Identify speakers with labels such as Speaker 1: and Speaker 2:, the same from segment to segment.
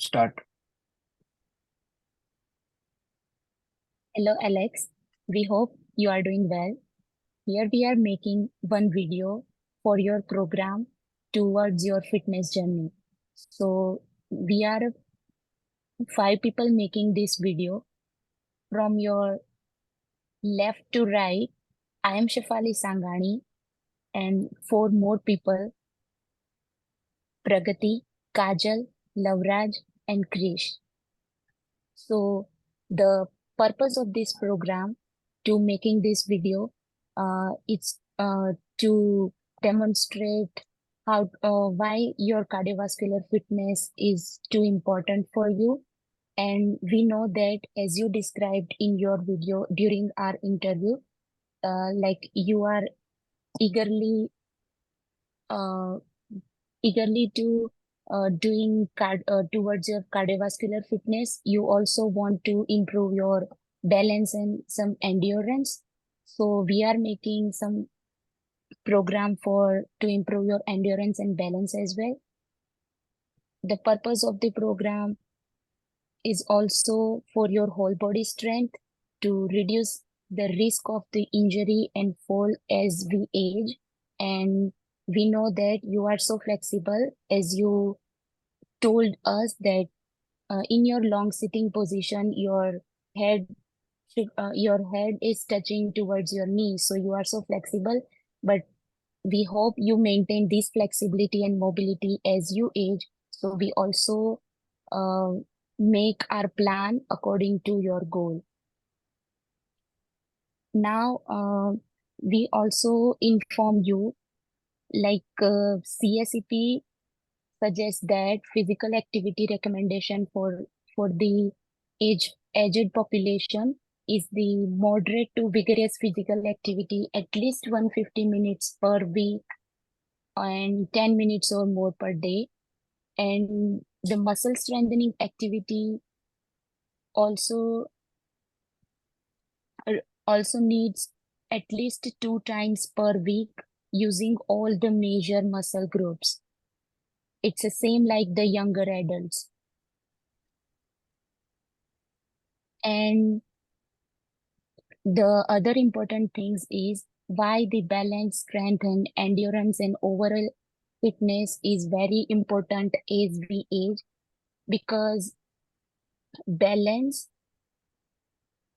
Speaker 1: Start.
Speaker 2: Hello, Alex. We hope you are doing well. Here we are making one video for your program towards your fitness journey. So we are five people making this video. From your left to right, I am Shafali Sangani and four more people, Pragati, Kajal, Lavraj and Krish. So the purpose of this program to making this video, it's to demonstrate how why your cardiovascular fitness is too important for you. And we know that as you described in your video during our interview, like you are eagerly uh, eagerly to towards your cardiovascular fitness. You also want to improve your balance and some endurance. So we are making some program for to improve your endurance and balance as well. The purpose of the program is also for your whole body strength to reduce the risk of the injury and fall as we age. And we know that you are so flexible as you told us that in your long sitting position, head your head is touching towards your knee, so you are so flexible. But we hope you maintain this flexibility and mobility as you age. So we also uh, make our plan according to your goal. Now, we also inform you like CSEP suggests that physical activity recommendation for the aged population is the moderate to vigorous physical activity at least 150 minutes per week and 10 minutes or more per day. And the muscle strengthening activity also also needs at least 2 times per week using all the major muscle groups. It's the same like the younger adults. And the other important things is why the balance, strength, and endurance and overall fitness is very important as we age, because balance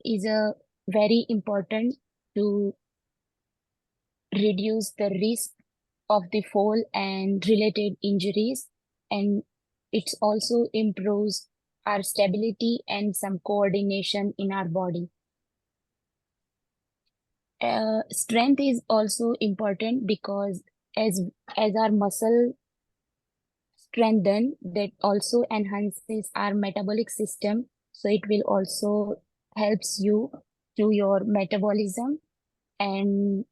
Speaker 2: is a very important to reduce the risk of the fall and related injuries, and it also improves our stability and some coordination in our body. Strength is also important because as as our muscle strengthen, that also enhances our metabolic system. So it will also helps you to your metabolism, and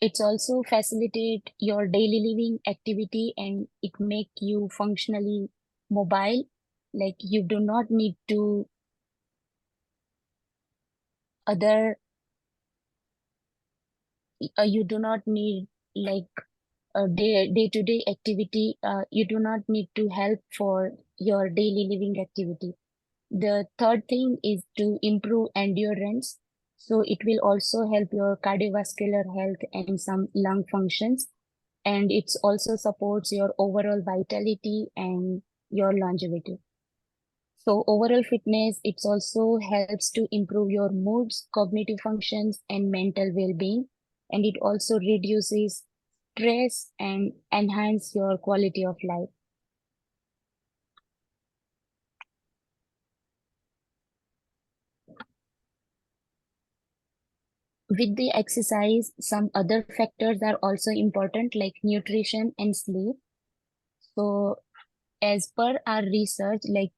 Speaker 2: it's also facilitate your daily living activity, and it make you functionally mobile. Like you do not need to other you do not need like day to day activity. You do not need to help for your daily living activity. The third thing is to improve endurance. So it will also help your cardiovascular health and some lung functions. And it also supports your overall vitality and your longevity. So overall fitness, it also helps to improve your moods, cognitive functions, and mental well-being. And it also reduces stress and enhance your quality of life. With the exercise, some other factors are also important like nutrition and sleep. So as per our research, like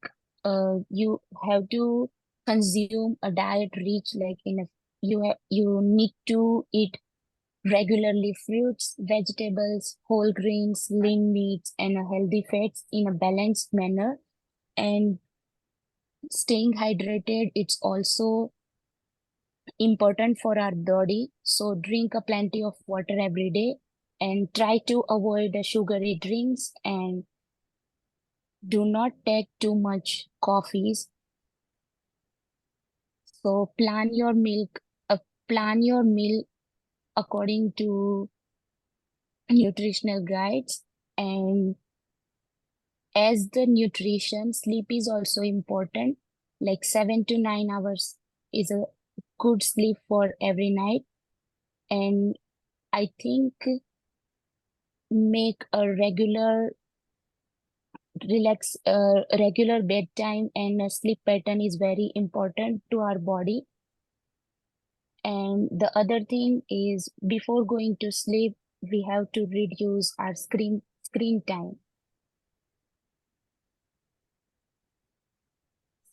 Speaker 2: you have to consume a diet rich like in a you need to eat regularly fruits, vegetables, whole grains, lean meats, and a healthy fats in a balanced manner. And staying hydrated, it's also important for our body. So drink a plenty of water every day and try to avoid the sugary drinks and Do not take too much coffees. So plan your meal according to nutritional guides. And as the nutrition, sleep is also important. Like 7 to 9 hours is a good sleep for every night. And I think make a regular bedtime and a sleep pattern is very important to our body. And the other thing is before going to sleep, we have to reduce our screen time.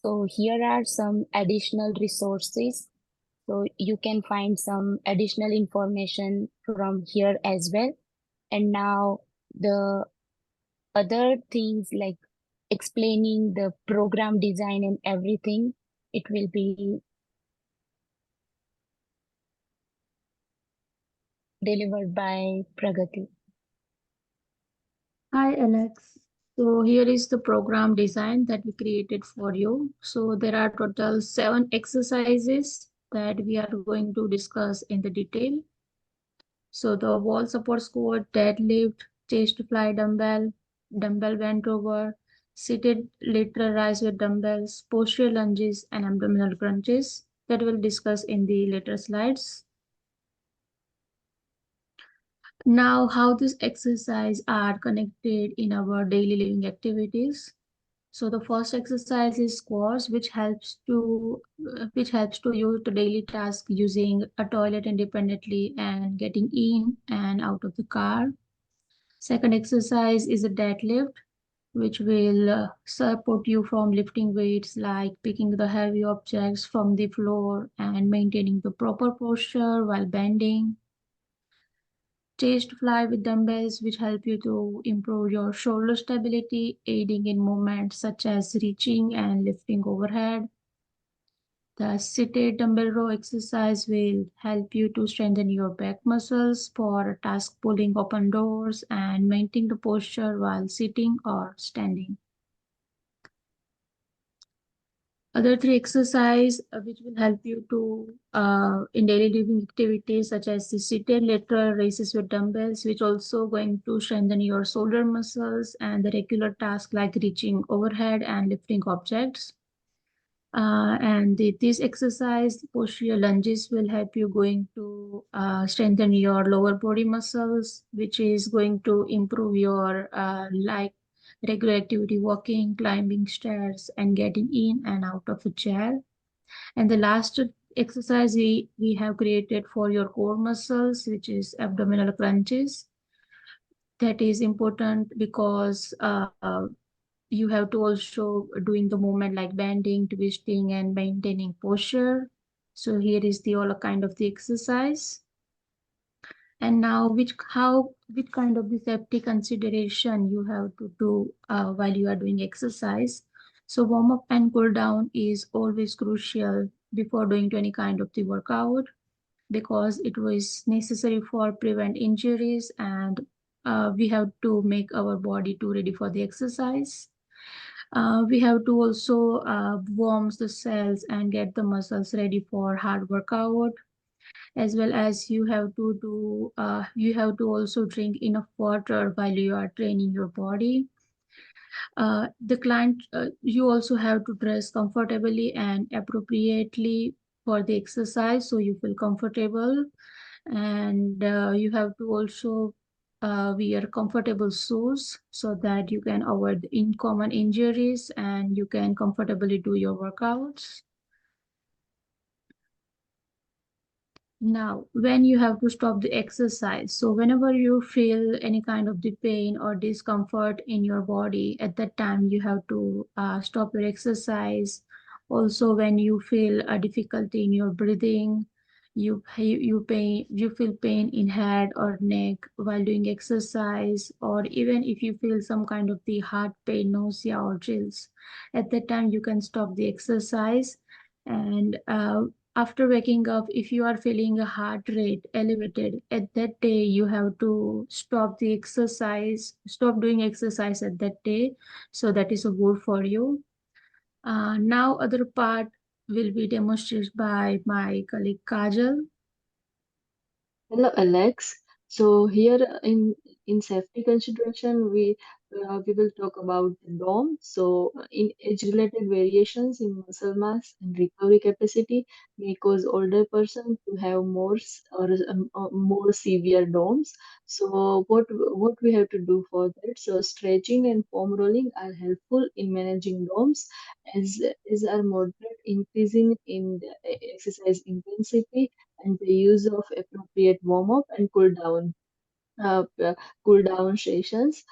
Speaker 2: So here are some additional resources. So you can find some additional information from here as well. And now the other things like explaining the program design and everything, it will be delivered by Pragati.
Speaker 1: Hi, Alex. So here is the program design that we created for you. So there are total 7 exercises that we are going to discuss in the detail. So the wall support squat, deadlift, chest fly dumbbell, dumbbell bent over, seated lateral rise with dumbbells, posterior lunges, and abdominal crunches that we'll discuss in the later slides. Now, how these exercises are connected in our daily living activities. So the first exercise is squats, which helps to use the daily task using a toilet independently and getting in and out of the car. Second exercise is a deadlift, which will support you from lifting weights like picking the heavy objects from the floor and maintaining the proper posture while bending. Chest fly with dumbbells, which help you to improve your shoulder stability, aiding in movements such as reaching and lifting overhead. The seated dumbbell row exercise will help you to strengthen your back muscles for task pulling open doors and maintaining the posture while sitting or standing. Other 3 exercise which will help you to in daily living activities such as the seated lateral raises with dumbbells, which also going to strengthen your shoulder muscles and the regular tasks like reaching overhead and lifting objects. This exercise, posterior lunges, will help you going to strengthen your lower body muscles, which is going to improve your like regular activity, walking, climbing stairs, and getting in and out of a chair. And the last exercise we have created for your core muscles, which is abdominal crunches. That is important because you have to also doing the movement like bending, twisting, and maintaining posture. So here is the all kind of the exercise. And now which kind of the safety consideration you have to do while you are doing exercise. So warm up and cool down is always crucial before doing to any kind of the workout because it was necessary for prevent injuries and we have to make our body too ready for the exercise. We have to also warm the cells and get the muscles ready for hard workout, as well as you have to also drink enough water while you are training your body. You also have to dress comfortably and appropriately for the exercise so you feel comfortable, and you have to also wear comfortable shoes so that you can avoid common injuries and you can comfortably do your workouts. Now, when you have to stop the exercise, so whenever you feel any kind of the pain or discomfort in your body, at that time you have to stop your exercise. Also, when you feel a difficulty in your breathing, you feel pain in head or neck while doing exercise, or even if you feel some kind of the heart pain, nausea or chills, at that time you can stop the exercise. And after waking up, if you are feeling a heart rate elevated at that day, you have to stop doing exercise at that day. So that is good for you. Now other part will be demonstrated by my colleague Kajal.
Speaker 3: Hello, Alex. So here in safety consideration, we will talk about the DOM. So in age-related variations in muscle mass and recovery capacity may cause older person to have more severe DOMs. So what we have to do for that? So stretching and foam rolling are helpful in managing DOMs as are moderate increasing in the exercise intensity and the use of appropriate warm-up and uh, uh, cool down sessions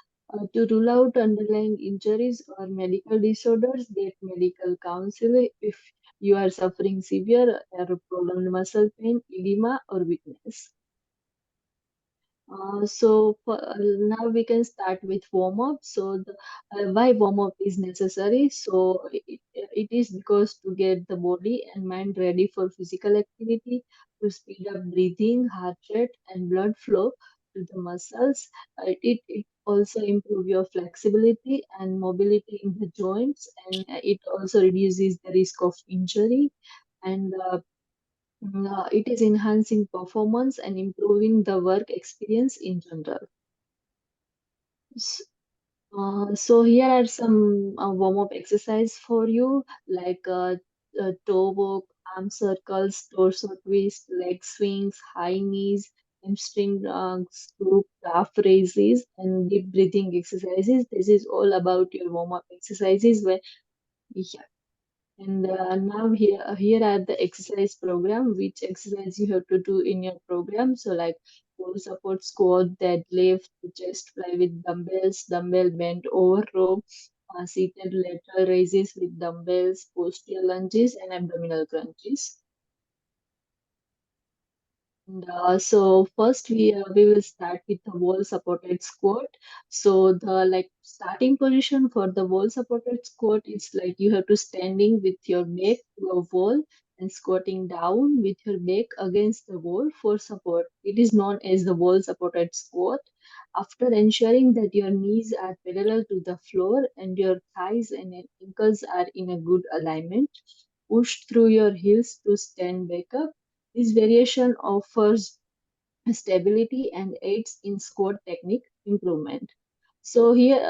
Speaker 3: to rule out underlying injuries or medical disorders. Get medical counsel if you are suffering severe or prolonged muscle pain, edema, or weakness. Now we can start with warm up. Why warm up is necessary? It is because to get the body and mind ready for physical activity, to speed up breathing, heart rate, and blood flow to the muscles. It also improve your flexibility and mobility in the joints, and it also reduces the risk of injury. And it is enhancing performance and improving the work experience in general. S- here are some warm-up exercise for you, like toe walk, arm circles, torso twist, leg swings, high knees, hamstring scoop, calf raises, and deep breathing exercises. This is all about your warm-up exercises where and now here are the exercise program, which exercise you have to do in your program. So like core support, squat, deadlift, chest fly with dumbbells, dumbbell bent over row, seated lateral raises with dumbbells, posterior lunges, and abdominal crunches. And first we will start with the wall supported squat. So the like starting position for the wall supported squat is like you have to standing with your back to a wall and squatting down with your back against the wall for support. It is known as the wall supported squat. After ensuring that your knees are parallel to the floor and your thighs and ankles are in a good alignment, push through your heels to stand back up. This variation offers stability and aids in squat technique improvement. So here,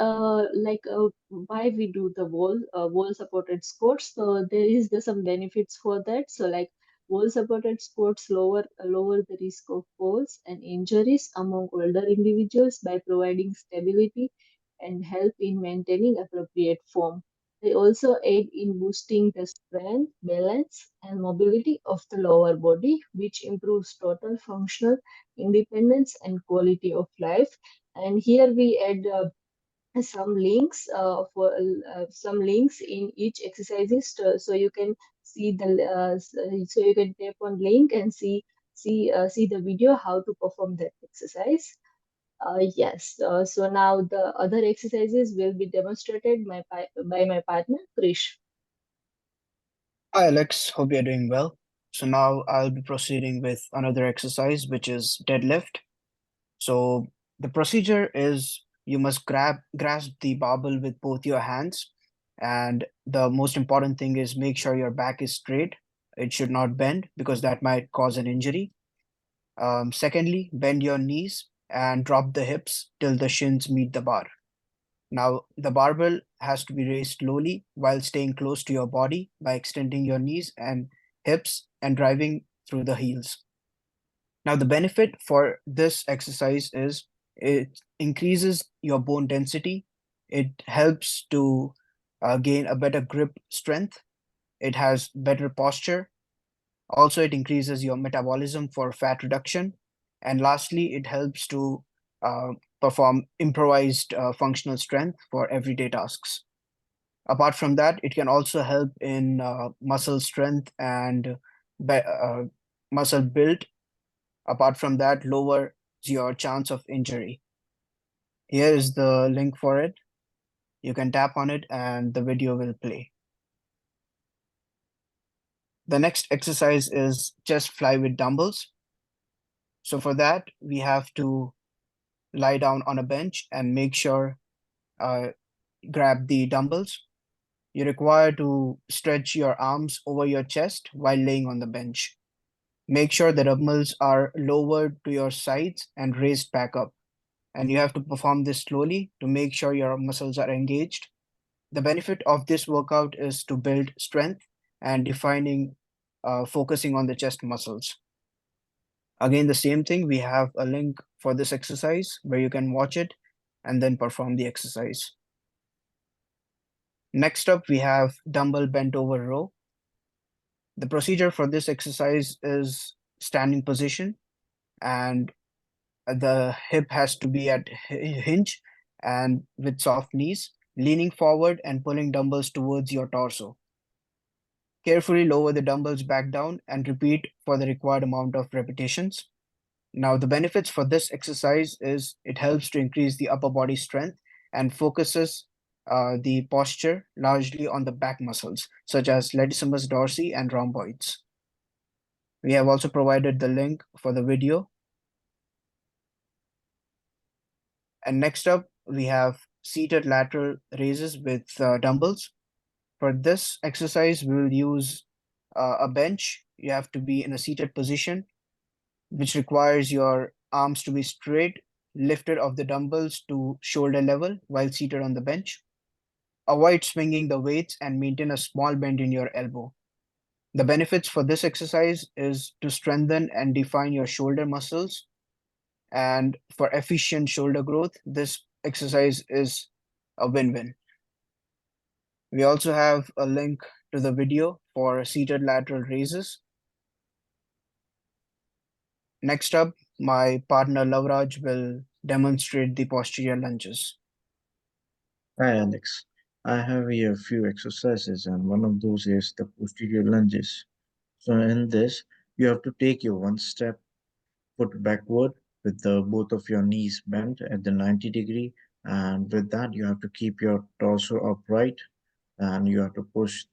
Speaker 3: why we do the wall supported squats. So there is some benefits for that. So like wall supported squats lower the risk of falls and injuries among older individuals by providing stability and help in maintaining appropriate form. They also aid in boosting the strength, balance, and mobility of the lower body, which improves total functional independence and quality of life. And here we add some links in each exercises so you can see so you can tap on link and see the video how to perform that exercise. Yes, so now the other exercises will be demonstrated by my partner Krish.
Speaker 4: Hi Alex, hope you're doing well. So now I'll be proceeding with another exercise, which is deadlift. So the procedure is you must grasp the barbell with both your hands, and the most important thing is make sure your back is straight. It should not bend because that might cause an injury. Secondly, bend your knees and drop the hips till the shins meet the bar. Now, the barbell has to be raised slowly while staying close to your body by extending your knees and hips and driving through the heels. Now, the benefit for this exercise is it increases your bone density. It helps to gain a better grip strength. It has better posture. Also, it increases your metabolism for fat reduction. And lastly, it helps to uh, perform improvised functional strength for everyday tasks. Apart from that, it can also help in muscle strength and muscle build. Apart from that, lower your chance of injury. Here is the link for it. You can tap on it and the video will play. The next exercise is chest fly with dumbbells. So for that, we have to lie down on a bench and make sure uh, grab the dumbbells. You require to stretch your arms over your chest while laying on the bench. Make sure the dumbbells are lowered to your sides and raised back up. And you have to perform this slowly to make sure your muscles are engaged. The benefit of this workout is to build strength and focusing on the chest muscles. Again, the same thing, we have a link for this exercise where you can watch it and then perform the exercise. Next up, we have dumbbell bent over row. The procedure for this exercise is standing position, and the hip has to be at hinge and with soft knees, leaning forward and pulling dumbbells towards your torso. Carefully lower the dumbbells back down and repeat for the required amount of repetitions. Now, the benefits for this exercise is it helps to increase the upper body strength and focuses the posture largely on the back muscles, such as latissimus dorsi and rhomboids. We have also provided the link for the video. And next up, we have seated lateral raises with dumbbells. For this exercise, we will use a bench. You have to be in a seated position, which requires your arms to be straight, lifted off the dumbbells to shoulder level while seated on the bench. Avoid swinging the weights and maintain a small bend in your elbow. The benefits for this exercise is to strengthen and define your shoulder muscles. And for efficient shoulder growth, this exercise is a win-win. We also have a link to the video for seated lateral raises. Next up, my partner Lavraj will demonstrate the posterior lunges.
Speaker 5: Hi Alex, I have here a few exercises and one of those is the posterior lunges. So in this, you have to take your one step foot backward with the both of your knees bent at the 90 degree, and with that you have to keep your torso upright and you have to push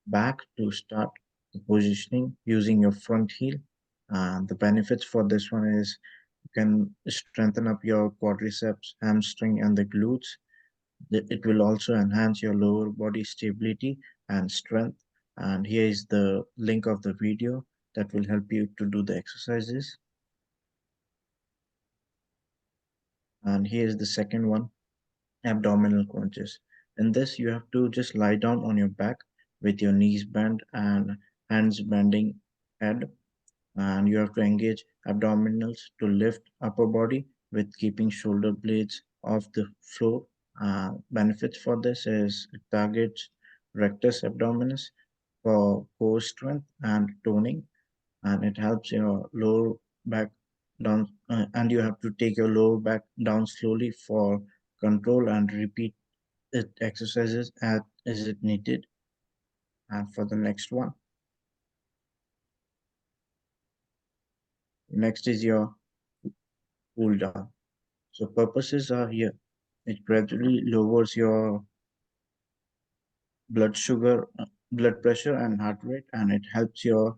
Speaker 5: back to start the positioning using your front heel. And the benefits for this one is you can strengthen up your quadriceps, hamstring, and the glutes. It will also enhance your lower body stability and strength. And here is the link of the video that will help you to do the exercises. And here is the second one, abdominal crunches. In this, you have to just lie down on your back with your knees bent and hands bending head. And you have to engage abdominals to lift upper body with keeping shoulder blades off the floor. Benefits for this is it targets rectus abdominis for core strength and toning, and it helps your lower back down, and you have to take your lower back down slowly for control and repeat it exercises as it needed. And for the next one, next is your cool down. So purposes are here. It gradually lowers your blood sugar, blood pressure, and heart rate, and it helps your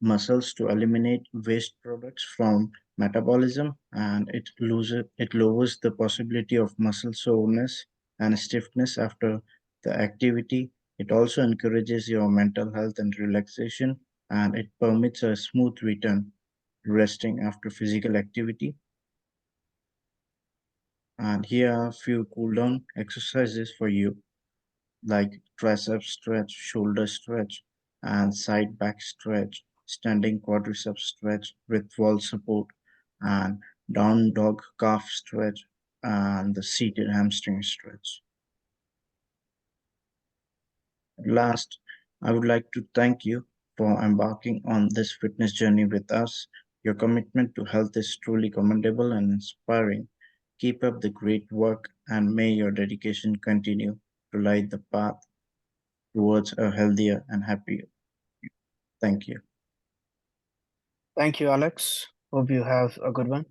Speaker 5: muscles to eliminate waste products from metabolism, and it lowers the possibility of muscle soreness and stiffness after the activity. It also encourages your mental health and relaxation, and it permits a smooth return to resting after physical activity. And here are a few cool down exercises for you, like tricep stretch, shoulder stretch, and side back stretch, standing quadriceps stretch with wall support, and down dog calf stretch, and the seated hamstring stretch. At last, I would like to thank you for embarking on this fitness journey with us. Your commitment to health is truly commendable and inspiring. Keep up the great work, and may your dedication continue to light the path towards a healthier and happier. Thank you.
Speaker 4: Thank you, Alex. Hope you have a good one.